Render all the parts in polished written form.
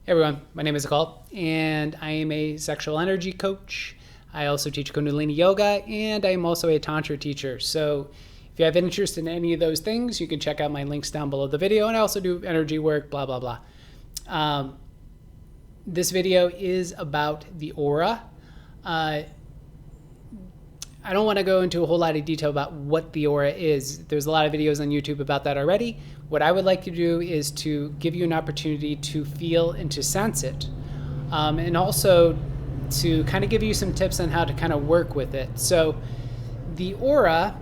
Hey everyone, my name is Akal, and I am a sexual energy coach. I also teach Kundalini Yoga, and I am also a Tantra teacher. So if you have interest in any of those things, you can check out my links down below the video, and I also do energy work, blah, blah, blah. This video is about the aura. I don't want to go into a whole lot of detail about what the aura is. There's a lot of videos on YouTube about that already. What I would like to do is to give you an opportunity to feel and to sense it. And also to kind of give you some tips on how to kind of work with it. So the aura,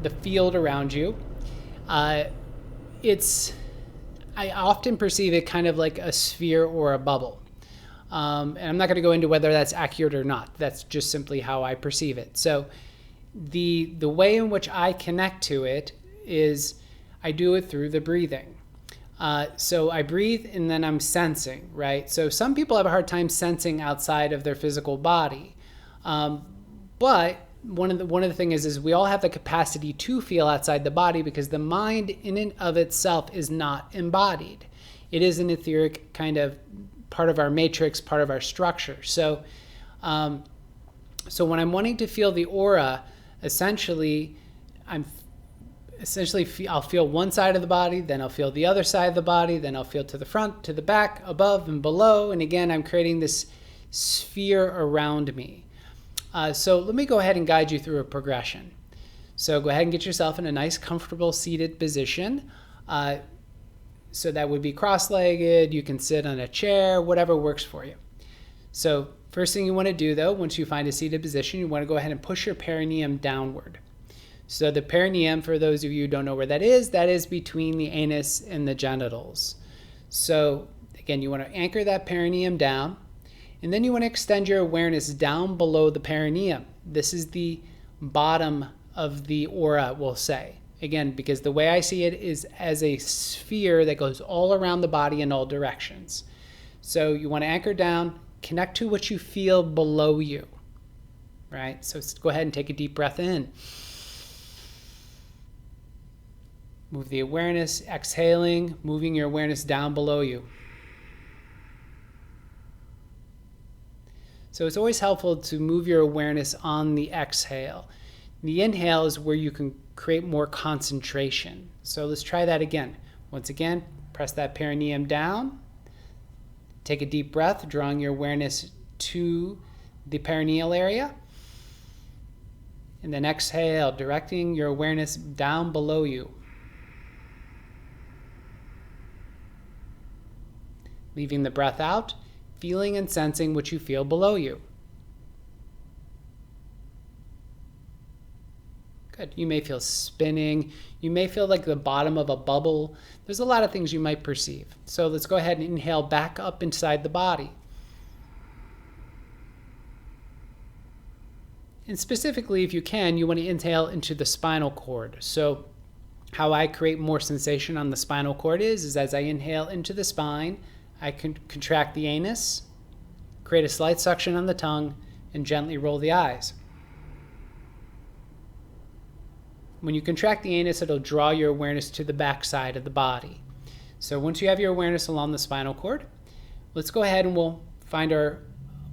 the field around you, I often perceive it kind of like a sphere or a bubble. And I'm not going to go into whether that's accurate or not. That's just simply how I perceive it. So the way in which I connect to it is I do it through the breathing. So I breathe and then I'm sensing, right? So some people have a hard time sensing outside of their physical body. But one of the things is we all have the capacity to feel outside the body because the mind in and of itself is not embodied. It is an etheric kind of part of our matrix, part of our structure. So when I'm wanting to feel the aura, I'll feel one side of the body, then I'll feel the other side of the body, then I'll feel to the front, to the back, above and below. And again, I'm creating this sphere around me. So let me go ahead and guide you through a progression. So go ahead and get yourself in a nice, comfortable seated position. So that would be cross-legged, you can sit on a chair, whatever works for you. So first thing you want to do though, once you find a seated position, you want to go ahead and push your perineum downward. So the perineum, for those of you who don't know where that is between the anus and the genitals. So again, you want to anchor that perineum down, and then you want to extend your awareness down below the perineum. This is the bottom of the aura, we'll say. Again, because the way I see it is as a sphere that goes all around the body in all directions. So you want to anchor down, connect to what you feel below you, right? So go ahead and take a deep breath in. Move the awareness, exhaling, moving your awareness down below you. So it's always helpful to move your awareness on the exhale. The inhale is where you can create more concentration. So let's try that again. Once again, press that perineum down. Take a deep breath, drawing your awareness to the perineal area. And then exhale, directing your awareness down below you. Leaving the breath out, feeling and sensing what you feel below you. Good. You may feel spinning. You may feel like the bottom of a bubble. There's a lot of things you might perceive. So let's go ahead and inhale back up inside the body. And specifically, if you can, you want to inhale into the spinal cord. So how I create more sensation on the spinal cord is as I inhale into the spine, I can contract the anus, create a slight suction on the tongue, and gently roll the eyes. When you contract the anus, it'll draw your awareness to the back side of the body. So once you have your awareness along the spinal cord, let's go ahead and we'll find our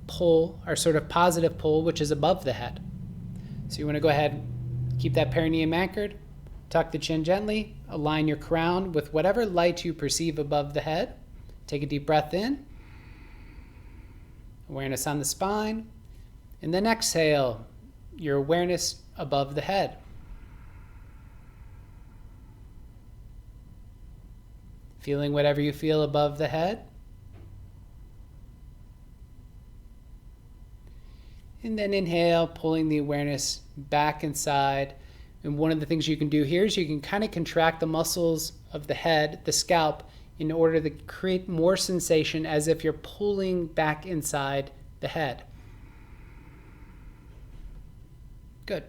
pole, our sort of positive pole, which is above the head. So you want to go ahead and keep that perineum anchored, tuck the chin gently, align your crown with whatever light you perceive above the head. Take a deep breath in, awareness on the spine, and then exhale, your awareness above the head. Feeling whatever you feel above the head. And then inhale, pulling the awareness back inside. And one of the things you can do here is you can kind of contract the muscles of the head, the scalp, in order to create more sensation as if you're pulling back inside the head. Good.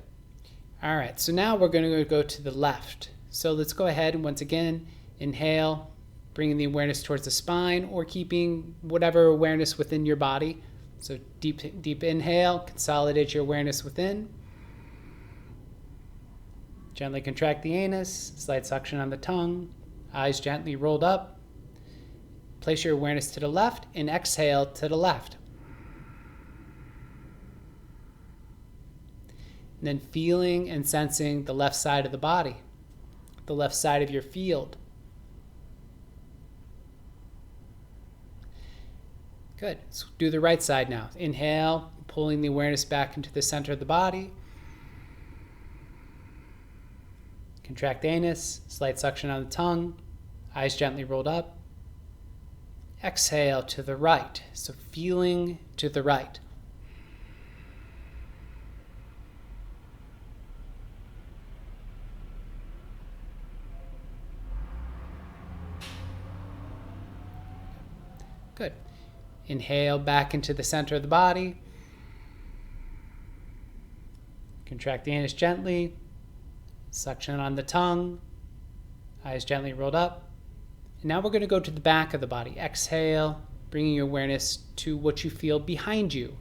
All right, so now we're going to go to the left. So let's go ahead and once again, inhale, bringing the awareness towards the spine or keeping whatever awareness within your body. So deep inhale, consolidate your awareness within. Gently contract the anus, slight suction on the tongue, eyes gently rolled up. place your awareness to the left, and exhale to the left. And then feeling and sensing the left side of the body, the left side of your field. Good. Let's do the right side now. Inhale, pulling the awareness back into the center of the body. Contract anus, slight suction on the tongue, eyes gently rolled up. Exhale to the right, so feeling to the right. Good. Inhale back into the center of the body. Contract the anus gently. Suction on the tongue. Eyes gently rolled up. And now we're going to go to the back of the body. Exhale, bringing your awareness to what you feel behind you.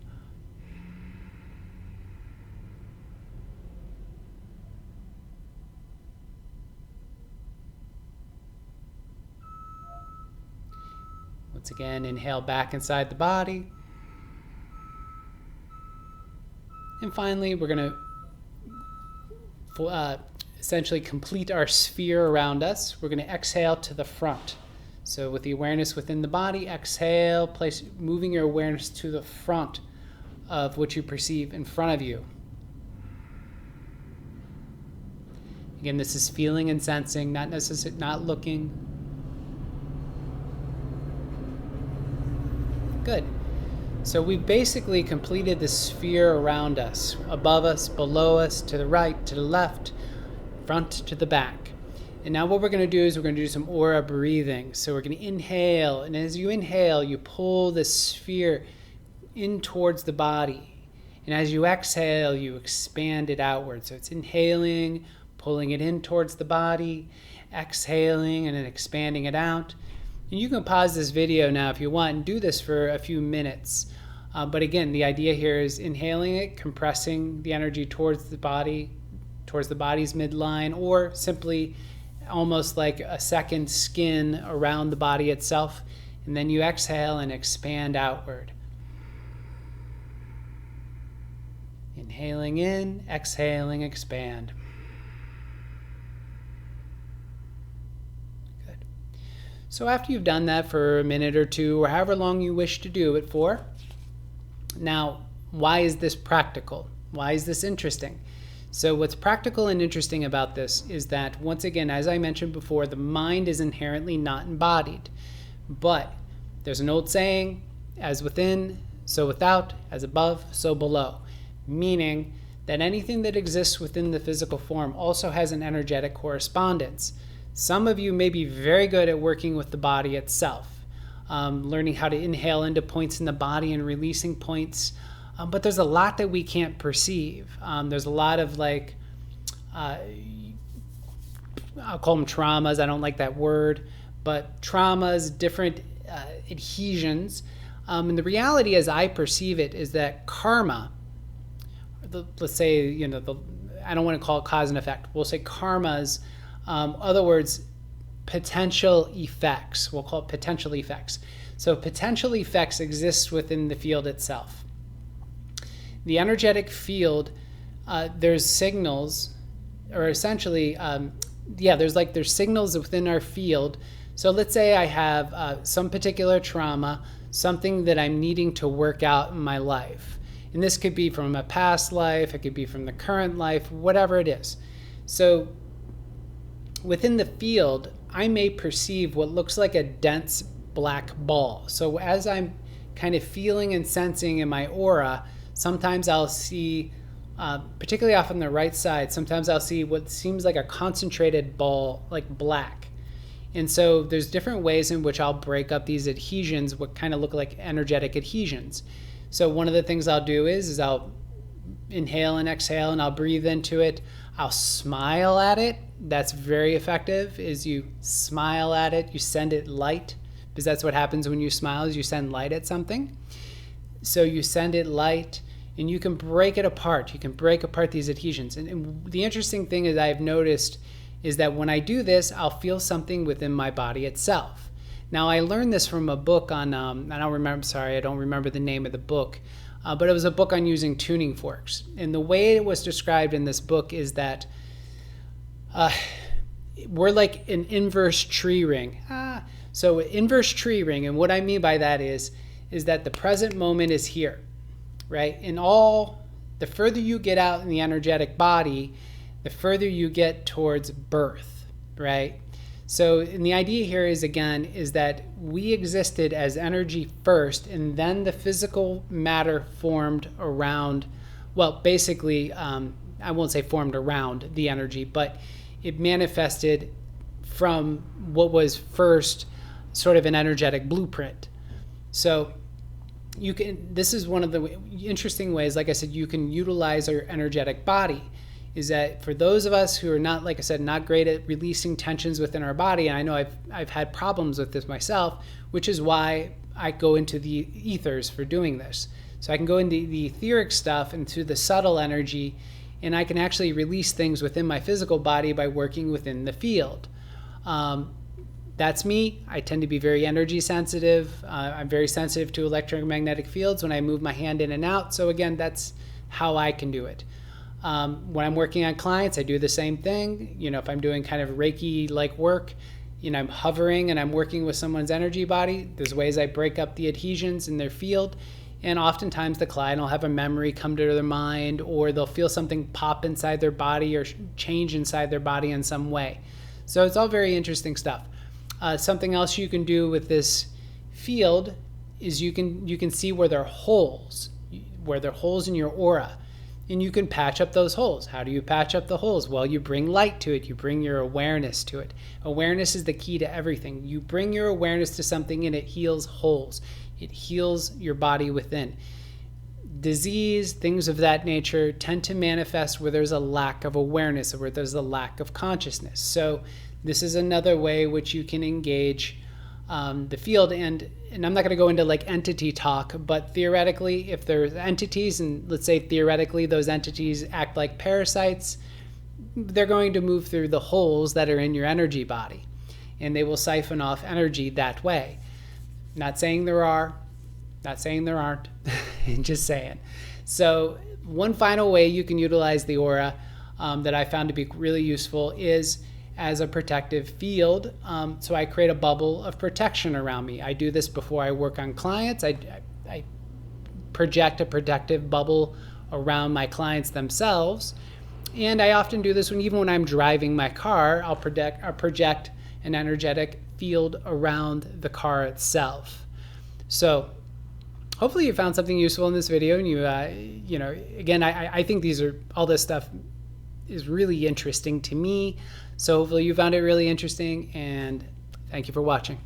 Once again, inhale back inside the body. And finally, we're going to essentially complete our sphere around us. We're going to exhale to the front. So with the awareness within the body, exhale, moving your awareness to the front of what you perceive in front of you. Again, this is feeling and sensing, not looking. Good. So we've basically completed the sphere around us, above us, below us, to the right, to the left, front to the back. And now what we're going to do is we're going to do some aura breathing. So we're going to inhale, and as you inhale, you pull the sphere in towards the body. And as you exhale, you expand it outward. So it's inhaling, pulling it in towards the body, exhaling, and then expanding it out. And you can pause this video now if you want and do this for a few minutes. But again, the idea here is inhaling it, compressing the energy towards the body's midline, or simply almost like a second skin around the body itself. And then you exhale and expand outward. Inhaling in, exhaling, expand. Good. So after you've done that for a minute or two, or however long you wish to do it for, now, why is this practical? Why is this interesting? So what's practical and interesting about this is that, once again, as I mentioned before, the mind is inherently not embodied. But there's an old saying, as within, so without, as above, so below. Meaning that anything that exists within the physical form also has an energetic correspondence. Some of you may be very good at working with the body itself, learning how to inhale into points in the body and releasing points. But there's a lot that we can't perceive. There's a lot of I'll call them traumas. I don't like that word, but traumas, different adhesions. And the reality as I perceive it is that karma, let's say, I don't want to call it cause and effect. We'll say karmas, other words, potential effects. We'll call it potential effects. So potential effects exist within the field itself. The energetic field, there's signals, or essentially, there's signals within our field. So let's say I have some particular trauma, something that I'm needing to work out in my life. And this could be from a past life, it could be from the current life, whatever it is. So within the field, I may perceive what looks like a dense black ball. So as I'm kind of feeling and sensing in my aura, sometimes I'll see, particularly off on the right side, sometimes I'll see what seems like a concentrated ball, like black. And so there's different ways in which I'll break up these adhesions, what kind of look like energetic adhesions. So one of the things I'll do is I'll inhale and exhale, and I'll breathe into it. I'll smile at it. That's very effective, is you smile at it, you send it light, because that's what happens when you smile, is you send light at something. So you send it light, and you can break it apart. You can break apart these adhesions. And the interesting thing is I've noticed is that when I do this, I'll feel something within my body itself. Now, I learned this from a book on, I don't remember the name of the book, but it was a book on using tuning forks. And the way it was described in this book is that we're like an inverse tree ring. So inverse tree ring, and what I mean by that is that the present moment is here, right? The further you get out in the energetic body, the further you get towards birth, right? So, and the idea here is that we existed as energy first, and then the physical matter formed around, well, basically, I won't say formed around the energy, but it manifested from what was first sort of an energetic blueprint. So this is one of the interesting ways, like I said, you can utilize our energetic body, is that for those of us who are not, like I said, not great at releasing tensions within our body, and I know I've had problems with this myself, which is why I go into the ethers for doing this. So I can go into the etheric stuff, into the subtle energy, and I can actually release things within my physical body by working within the field. That's me. I tend to be very energy sensitive. I'm very sensitive to electromagnetic fields when I move my hand in and out. So again, that's how I can do it. When I'm working on clients, I do the same thing. If I'm doing kind of Reiki-like work, I'm hovering and I'm working with someone's energy body, there's ways I break up the adhesions in their field. And oftentimes the client will have a memory come to their mind, or they'll feel something pop inside their body or change inside their body in some way. So it's all very interesting stuff. Something else you can do with this field is you can see where there are holes in your aura. And you can patch up those holes. How do you patch up the holes? Well, you bring light to it. You bring your awareness to it. Awareness is the key to everything. You bring your awareness to something and it heals holes. It heals your body within. Disease, things of that nature, tend to manifest where there's a lack of awareness or where there's a lack of consciousness. So this is another way which you can engage the field. And I'm not going to go into like entity talk, but theoretically, if there's entities, and let's say theoretically those entities act like parasites, they're going to move through the holes that are in your energy body, and they will siphon off energy that way. Not saying there are, not saying there aren't, just saying. So one final way you can utilize the aura that I found to be really useful is as a protective field. So I create a bubble of protection around me. I do this before I work on clients. I project a protective bubble around my clients themselves. And I often do this even when I'm driving my car. I'll project an energetic field around the car itself. So hopefully you found something useful in this video. And again, I think all this stuff is really interesting to me. So hopefully you found it really interesting, and thank you for watching.